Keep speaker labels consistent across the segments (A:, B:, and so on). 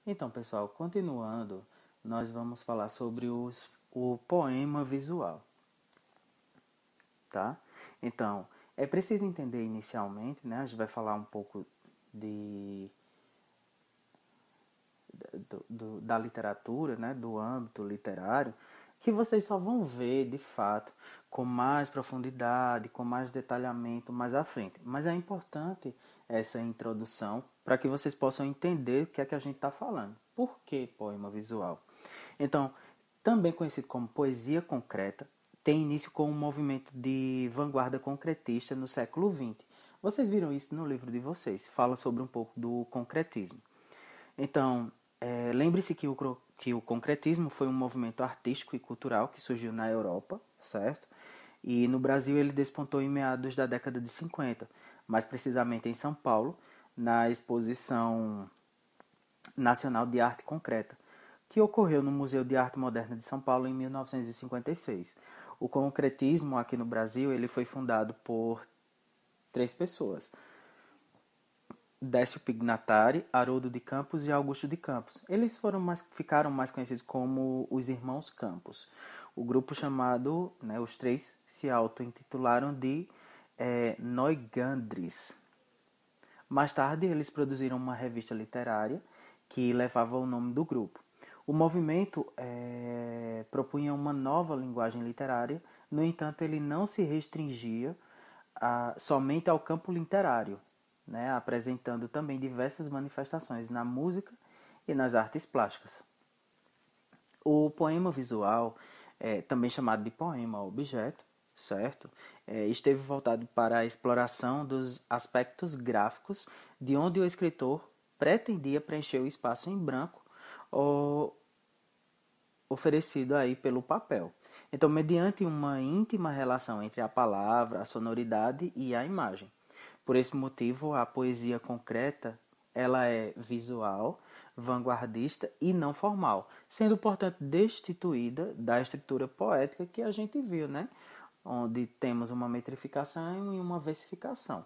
A: Então, pessoal, continuando, nós vamos falar sobre o poema visual, tá? Então, é preciso entender inicialmente, né? A gente vai falar um pouco de, da literatura, né? Do âmbito literário, que vocês só vão ver, de fato, com mais profundidade, com mais detalhamento mais à frente. Mas é importante essa introdução para que vocês possam entender o que é que a gente está falando. Por que poema visual? Então, também conhecido como poesia concreta, tem início com um movimento de vanguarda concretista no século XX. Vocês viram isso no livro de vocês, fala sobre um pouco do concretismo. Então, lembre-se que o concretismo foi um movimento artístico e cultural que surgiu na Europa, certo? E no Brasil ele despontou em meados da década de 50, mais precisamente em São Paulo, na Exposição Nacional de Arte Concreta, que ocorreu no Museu de Arte Moderna de São Paulo em 1956. O concretismo aqui no Brasil ele foi fundado por três pessoas: Décio Pignatari, Haroldo de Campos e Augusto de Campos. Eles ficaram mais conhecidos como os Irmãos Campos. O grupo chamado, né, os três se auto-intitularam de Neugandres. Mais tarde, eles produziram uma revista literária que levava o nome do grupo. O movimento propunha uma nova linguagem literária, no entanto, ele não se restringia somente ao campo literário, né, apresentando também diversas manifestações na música e nas artes plásticas. O poema visual, também chamado de poema objeto, certo? Esteve voltado para a exploração dos aspectos gráficos, de onde o escritor pretendia preencher o espaço em branco ou oferecido aí pelo papel. Então, mediante uma íntima relação entre a palavra, a sonoridade e a imagem. Por esse motivo, a poesia concreta, ela é visual, vanguardista e não formal, sendo, portanto, destituída da estrutura poética que a gente viu, né? Onde temos uma metrificação e uma versificação.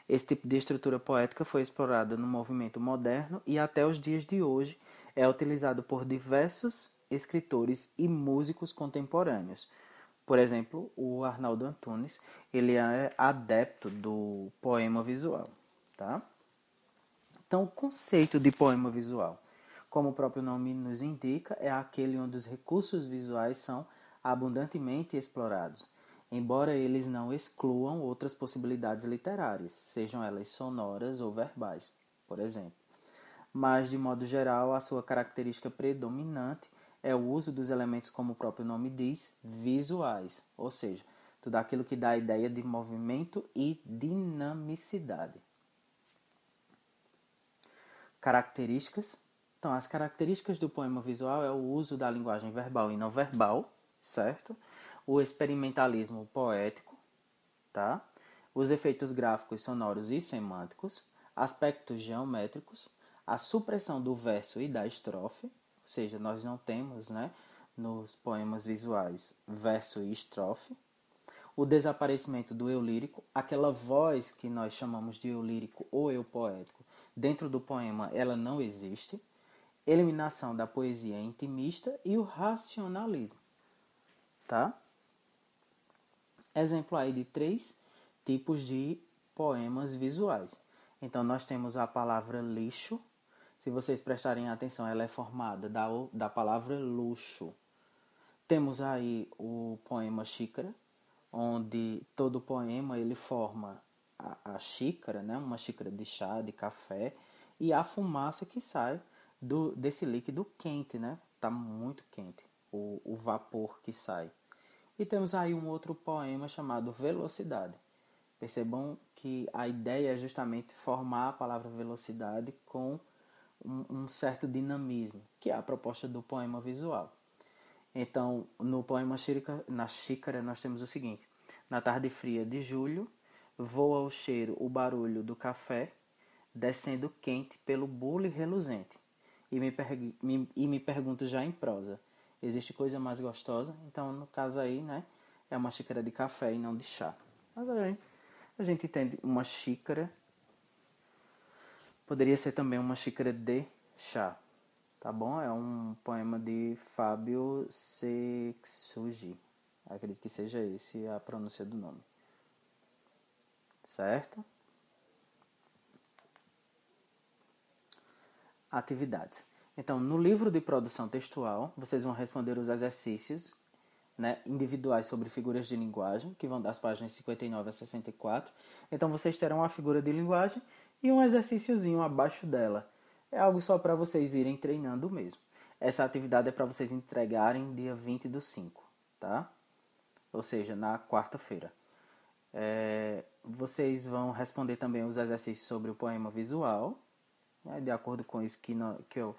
A: Esse tipo de estrutura poética foi explorada no movimento moderno e até os dias de hoje é utilizado por diversos escritores e músicos contemporâneos. Por exemplo, o Arnaldo Antunes, ele é adepto do poema visual, tá? Então, o conceito de poema visual, como o próprio nome nos indica, é aquele onde os recursos visuais são abundantemente explorados, embora eles não excluam outras possibilidades literárias, sejam elas sonoras ou verbais, por exemplo. Mas, de modo geral, a sua característica predominante é o uso dos elementos, como o próprio nome diz, visuais, ou seja, tudo aquilo que dá a ideia de movimento e dinamicidade. Características. Então, as características do poema visual é o uso da linguagem verbal e não verbal, certo? O experimentalismo poético, tá? Os efeitos gráficos, sonoros e semânticos, aspectos geométricos, a supressão do verso e da estrofe, ou seja, nós não temos, né, nos poemas visuais verso e estrofe, o desaparecimento do eu lírico, aquela voz que nós chamamos de eu lírico ou eu poético, dentro do poema ela não existe, eliminação da poesia intimista e o racionalismo, tá? Exemplo aí de três tipos de poemas visuais. Então nós temos a palavra lixo. Se vocês prestarem atenção, ela é formada da palavra luxo. Temos aí o poema xícara, onde todo poema ele forma a xícara, né? Uma xícara de chá, de café, e a fumaça que sai desse líquido quente, né? Está muito quente, o vapor que sai. E temos aí um outro poema chamado Velocidade. Percebam que a ideia é justamente formar a palavra velocidade com um certo dinamismo, que é a proposta do poema visual. Então, no poema Na Xícara, nós temos o seguinte: na tarde fria de julho, voa o cheiro, o barulho do café, descendo quente pelo bule reluzente. E me pergunto já em prosa: existe coisa mais gostosa? Então, no caso aí, né, é uma xícara de café e não de chá. Mas aí, a gente entende uma xícara, poderia ser também uma xícara de chá. tá bom? É um poema de Fábio Seksugi. Acredito que seja esse a pronúncia do nome. Certo? Atividades. Então, no livro de produção textual, vocês vão responder os exercícios, né, individuais sobre figuras de linguagem, que vão das páginas 59 a 64. Então, vocês terão uma figura de linguagem e um exercíciozinho abaixo dela. É algo só para vocês irem treinando mesmo. Essa atividade é para vocês entregarem dia 20/5, tá? Ou seja, na quarta-feira. Vocês vão responder também os exercícios sobre o poema visual, né, de acordo com isso que eu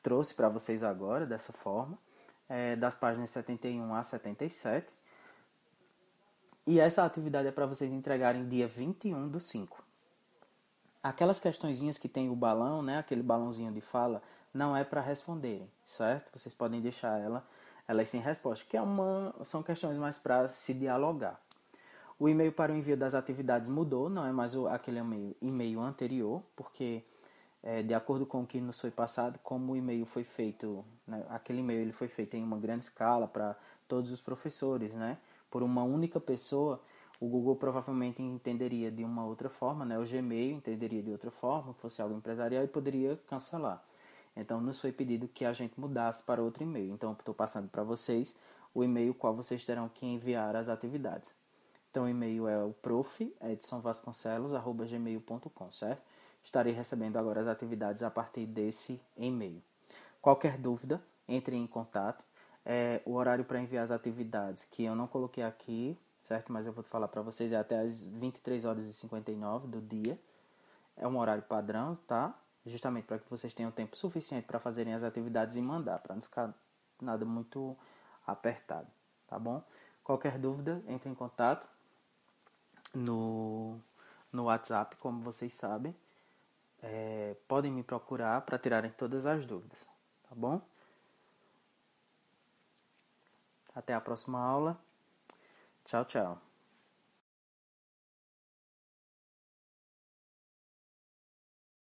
A: trouxe para vocês agora, dessa forma, das páginas 71 a 77. E essa atividade é para vocês entregarem dia 21/5. Aquelas questõezinhas que tem o balão, né, aquele balãozinho de fala, não é para responderem, certo? Vocês podem deixar elas sem resposta, que são questões mais para se dialogar. O e-mail para o envio das atividades mudou, não é mais aquele e-mail anterior, porque de acordo com o que nos foi passado, como o e-mail foi feito, né, aquele e-mail ele foi feito em uma grande escala para todos os professores, né, por uma única pessoa, o Google provavelmente entenderia de uma outra forma, né, o Gmail entenderia de outra forma, que fosse algo empresarial e poderia cancelar. Então, nos foi pedido que a gente mudasse para outro e-mail. Então, estou passando para vocês o e-mail qual vocês terão que enviar as atividades. Então, o e-mail é o prof.edsonvasconcelos@gmail.com, certo? Estarei recebendo agora as atividades a partir desse e-mail. Qualquer dúvida, entre em contato. O horário para enviar as atividades, que eu não coloquei aqui, certo? Mas eu vou falar para vocês, é até as 23h59 do dia. É um horário padrão, tá? Justamente para que vocês tenham tempo suficiente para fazerem as atividades e mandar, para não ficar nada muito apertado, tá bom? Qualquer dúvida, entre em contato no WhatsApp, como vocês sabem. Podem me procurar para tirarem todas as dúvidas, tá bom? Até a próxima aula. Tchau, tchau.